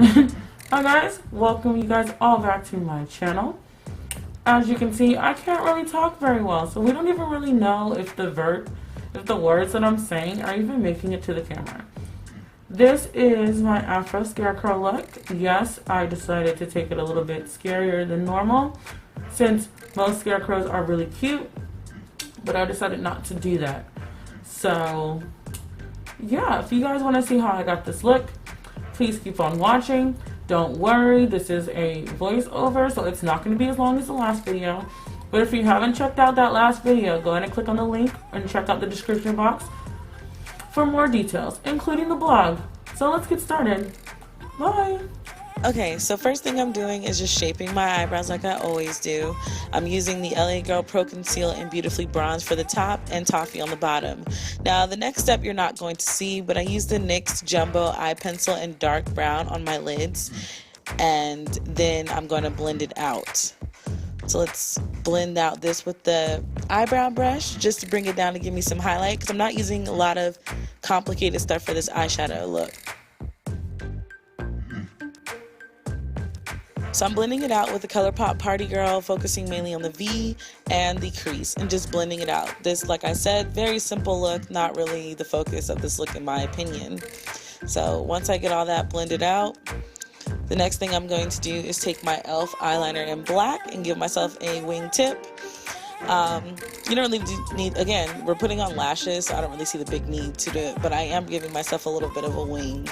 Hi guys, welcome you guys all back to my channel. As you can see, I can't really talk very well, so we don't even really know if the words that I'm saying are even making it to the camera. This is my Afro Scarecrow look. Yes, I decided to take it a little bit scarier than normal, since most scarecrows are really cute, but I decided not to do that. So, yeah, if you guys want to see how I got this look, please keep on watching. Don't worry, this is a voiceover, so it's not going to be as long as the last video. But if you haven't checked out that last video, go ahead and click on the link and check out the description box for more details, including the blog. So let's get started. Bye! Okay, so first thing I'm doing is just shaping my eyebrows like I always do. I'm using the LA Girl Pro Conceal and Beautifully Bronze for the top and Toffee on the bottom. Now, the next step you're not going to see, but I use the NYX Jumbo Eye Pencil in dark brown on my lids, and then I'm going to blend it out. So let's blend out this with the eyebrow brush just to bring it down to give me some highlight, because I'm not using a lot of complicated stuff for this eyeshadow look. So I'm blending it out with the ColourPop Party Girl, focusing mainly on the V and the crease and just blending it out. This, like I said, very simple look, not really the focus of this look in my opinion. So once I get all that blended out, the next thing I'm going to do is take my e.l.f. eyeliner in black and give myself a wing tip. You don't really need, again, we're putting on lashes, so I don't really see the big need to do it, but I am giving myself a little bit of a wing.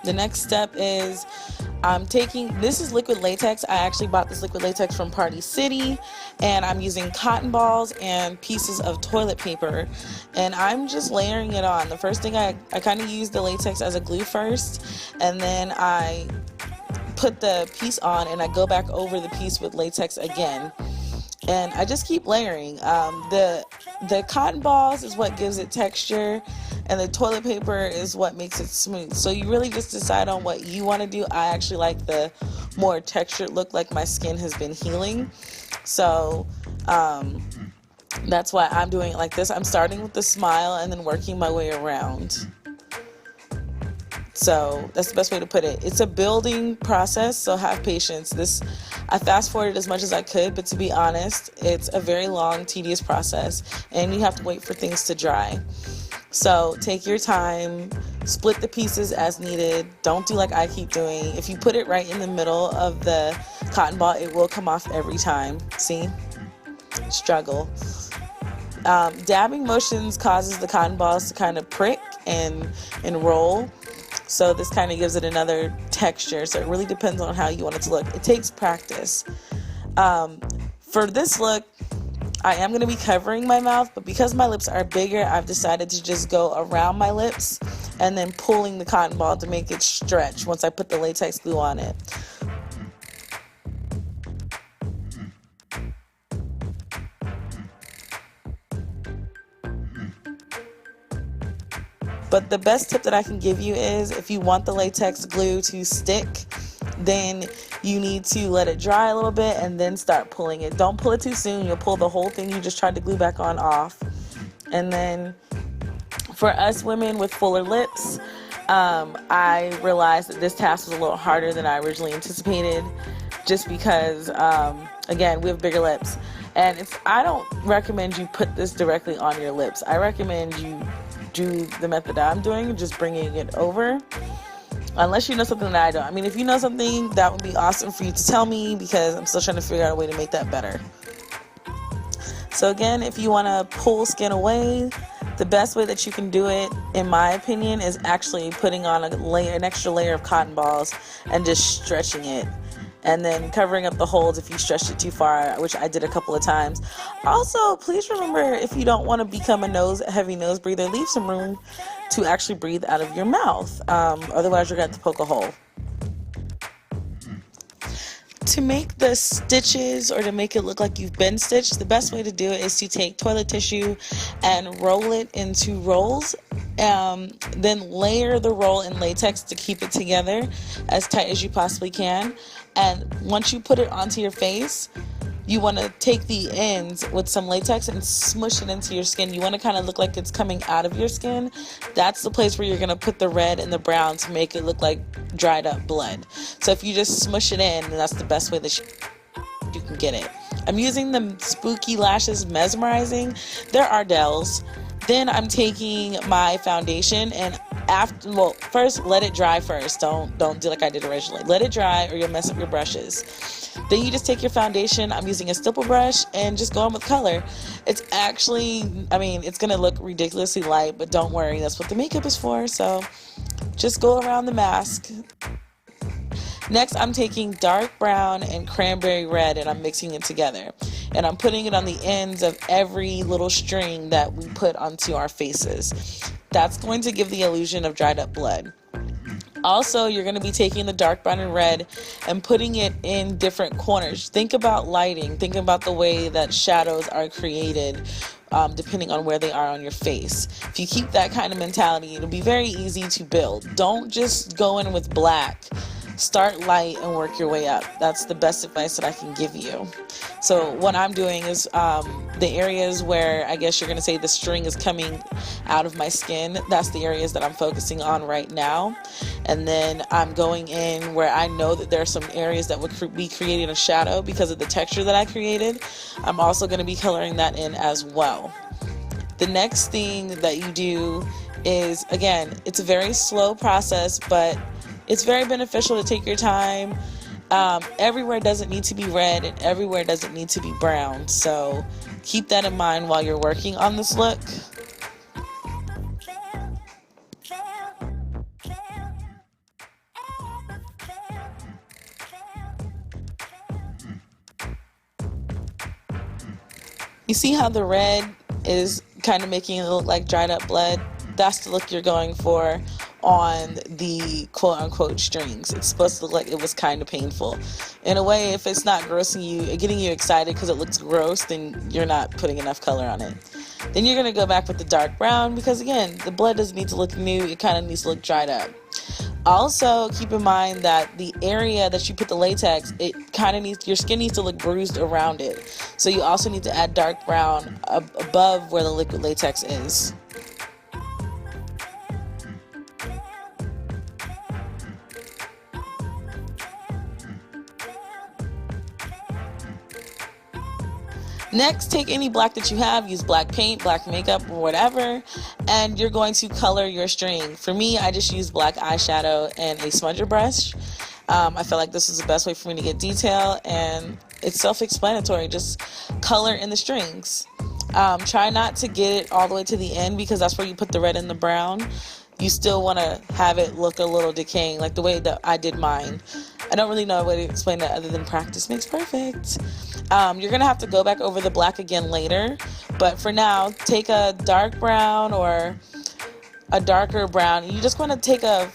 The next step is this is liquid latex. I actually bought this liquid latex from Party City, and I'm using cotton balls and pieces of toilet paper, and I'm just layering it on. The first thing I kind of use the latex as a glue first, and then I put the piece on and I go back over the piece with latex again. And I just keep layering. The cotton balls is what gives it texture, and the toilet paper is what makes it smooth. So you really just decide on what you want to do. I actually like the more textured look, like my skin has been healing. So that's why I'm doing it like this. I'm starting with the smile and then working my way around. So that's the best way to put it. It's a building process, so have patience. I fast forwarded as much as I could, but to be honest, it's a very long, tedious process, and you have to wait for things to dry. So take your time, split the pieces as needed. Don't do like I keep doing. If you put it right in the middle of the cotton ball, it will come off every time. See? Struggle. Dabbing motions causes the cotton balls to kind of prick and roll. So this kind of gives it another texture. So it really depends on how you want it to look. It takes practice. For this look, I am going to be covering my mouth, but because my lips are bigger, I've decided to just go around my lips and then pulling the cotton ball to make it stretch once I put the latex glue on it. But the best tip that I can give you is if you want the latex glue to stick, then you need to let it dry a little bit and then start pulling it. Don't pull it too soon. You'll pull the whole thing you just tried to glue back on off. And then for us women with fuller lips, I realized that this task was a little harder than I originally anticipated, just because, again, we have bigger lips. And I don't recommend you put this directly on your lips. I recommend you do the method that I'm doing, just bringing it over, unless you know something that I don't. I mean, if you know something, that would be awesome for you to tell me, because I'm still trying to figure out a way to make that better. So again, if you want to pull skin away, the best way that you can do it, in my opinion, is actually putting on an extra layer of cotton balls and just stretching it, and then covering up the holes if you stretched it too far, which I did a couple of times. Also, please remember, if you don't want to become a heavy nose breather, leave some room to actually breathe out of your mouth. Otherwise, you're going to have to poke a hole. To make the stitches, or to make it look like you've been stitched, the best way to do it is to take toilet tissue and roll it into rolls, then layer the roll in latex to keep it together as tight as you possibly can. And once you put it onto your face, you want to take the ends with some latex and smush it into your skin. You want to kind of look like it's coming out of your skin. That's the place where you're going to put the red and the brown to make it look like dried up blood. So if you just smush it in, then that's the best way that you can get it. I'm using the Spooky Lashes Mesmerizing. They're Ardell's. Then I'm taking my foundation and first let it dry first. Don't do like I did originally. Let it dry or you'll mess up your brushes. Then you just take your foundation. I'm using a stipple brush and just go on with color. It's actually, it's gonna look ridiculously light, but don't worry, that's what the makeup is for. So just go around the mask. Next, I'm taking dark brown and cranberry red and I'm mixing it together. And I'm putting it on the ends of every little string that we put onto our faces. That's going to give the illusion of dried up blood. Also, you're going to be taking the dark brown and red and putting it in different corners. Think about lighting. Think about the way that shadows are created depending on where they are on your face. If you keep that kind of mentality, it'll be very easy to build. Don't just go in with black. Start light and work your way up. That's the best advice that I can give you. So what I'm doing is the areas where I guess you're going to say the string is coming out of my skin, that's the areas that I'm focusing on right now. And then I'm going in where I know that there are some areas that would be creating a shadow because of the texture that I created. I'm also going to be coloring that in as well. The next thing that you do is, again, it's a very slow process, but it's very beneficial to take your time. Everywhere doesn't need to be red and everywhere doesn't need to be brown. So keep that in mind while you're working on this look. You see how the red is kind of making it look like dried up blood? That's the look you're going for on the quote-unquote strings. It's supposed to look like it was kind of painful. In a way, if it's not grossing you, getting you excited because it looks gross, then you're not putting enough color on it. Then you're going to go back with the dark brown because, again, the blood doesn't need to look new. It kind of needs to look dried up. Also, keep in mind that the area that you put the latex, your skin needs to look bruised around it. So you also need to add dark brown above where the liquid latex is. Next, take any black that you have, use black paint, black makeup, or whatever, and you're going to color your string. For me, I just use black eyeshadow and a smudger brush. I feel like this is the best way for me to get detail, and it's self-explanatory. Just color in the strings. Try not to get it all the way to the end because that's where you put the red and the brown. You still want to have it look a little decaying, like the way that I did mine. I don't really know a way to explain that other than practice makes perfect. You're going to have to go back over the black again later, but for now, take a dark brown or a darker brown. You just want to take a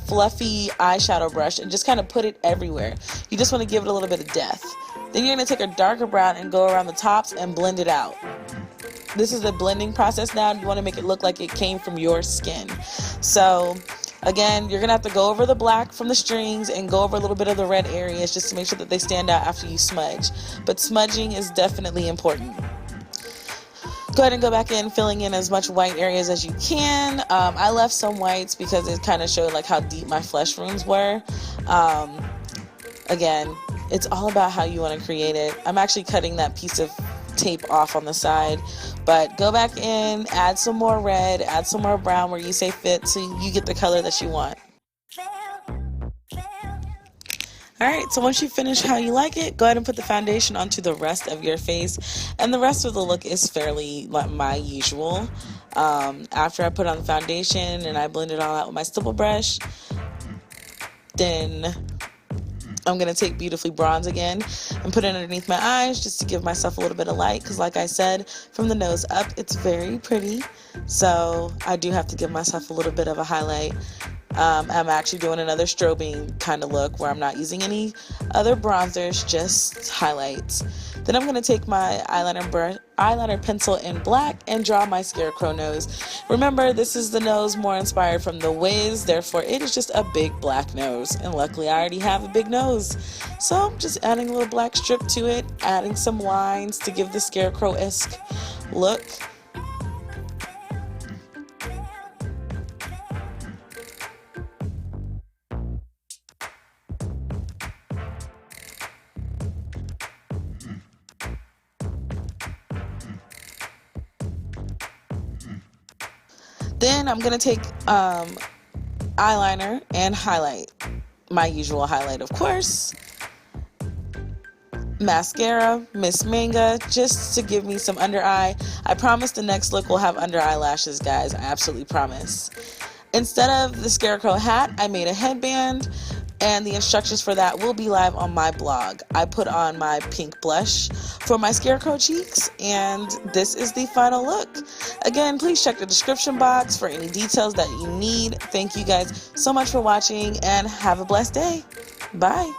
fluffy eyeshadow brush and just kind of put it everywhere. You just want to give it a little bit of depth. Then you're going to take a darker brown and go around the tops and blend it out. This is a blending process now. You want to make it look like it came from your skin. So again, you're going to have to go over the black from the strings and go over a little bit of the red areas just to make sure that they stand out after you smudge. But smudging is definitely important. Go ahead and go back in, filling in as much white areas as you can. I left some whites because it kind of showed like how deep my flesh wounds were. Again, it's all about how you want to create it. I'm actually cutting that piece of tape off on the side, but go back in, add some more red, add some more brown where you say fit so you get the color that you want. Alright, so once you finish how you like it, go ahead and put the foundation onto the rest of your face, and the rest of the look is fairly like my usual. After I put on the foundation and I blend it all out with my stipple brush, then I'm going to take Beautifully Bronze again and put it underneath my eyes just to give myself a little bit of light because like I said, from the nose up, it's very pretty. So I do have to give myself a little bit of a highlight. I'm actually doing another strobing kind of look where I'm not using any other bronzers, just highlights. Then I'm going to take my eyeliner eyeliner pencil in black and draw my Scarecrow nose. Remember, this is the nose more inspired from The Wiz, therefore it is just a big black nose. And luckily I already have a big nose. So I'm just adding a little black strip to it, adding some lines to give the Scarecrow-esque look. Then I'm going to take eyeliner and highlight. My usual highlight, of course. Mascara, Miss Manga, just to give me some under eye. I promise the next look will have under eyelashes, guys. I absolutely promise. Instead of the Scarecrow hat, I made a headband, and the instructions for that will be live on my blog. I put on my pink blush for my Scarecrow cheeks, and this is the final look. Again, please check the description box for any details that you need. Thank you guys so much for watching, and have a blessed day. Bye.